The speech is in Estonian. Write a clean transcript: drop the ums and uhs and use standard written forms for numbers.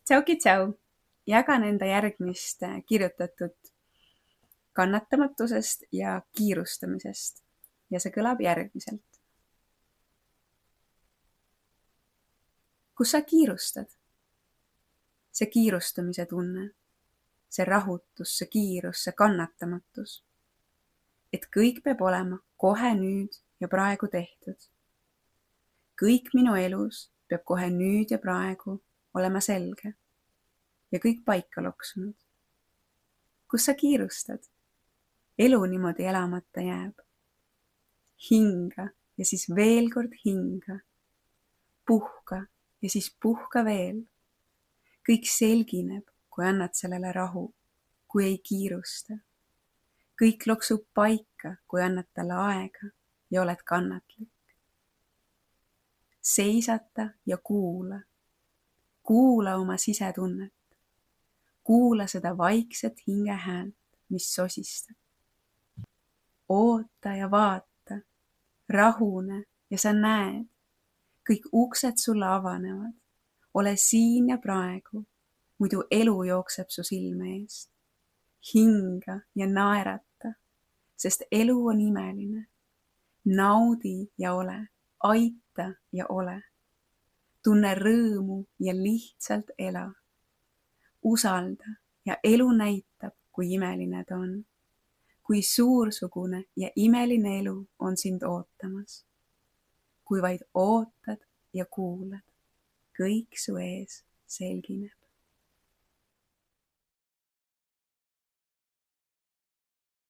Tšauki tšau! Jagan enda järgmist kirjutatud kannatamatusest ja kiirustamisest. Ja see kõlab järgmiselt. Kus sa kiirustad? See kiirustamise tunne, see rahutus, see kiirus, see kannatamatus. Et kõik peab olema kohe nüüd ja praegu tehtud. Kõik minu elus peab kohe nüüd ja praegu olema selge ja kõik paika loksunud. Kus sa kiirustad? Elu niimoodi elamata jääb. Hinga ja siis veel kord hinga. Puhka ja siis puhka veel. Kõik selgineb, kui annad sellele rahu, kui ei kiirusta. Kõik loksub paika, kui annad talle aega ja oled kannatlik. Seisata ja kuula. Kuula oma sisetunnet. Kuula seda vaikset hingehäält, mis sosistab. Oota ja vaata, rahune ja sa näed. Kõik uksed sulle avanevad. Ole siin ja praegu, muidu elu jookseb su silme eest. Hinga ja naerata, sest elu on imeline. Naudi ja ole, aita ja ole. Tunne rõõmu ja lihtsalt ela. Usalda ja elu näitab, kui imeline ta on. Kui suursugune ja imeline elu on sind ootamas. Kui vaid ootad ja kuulad, kõik su ees selgineb.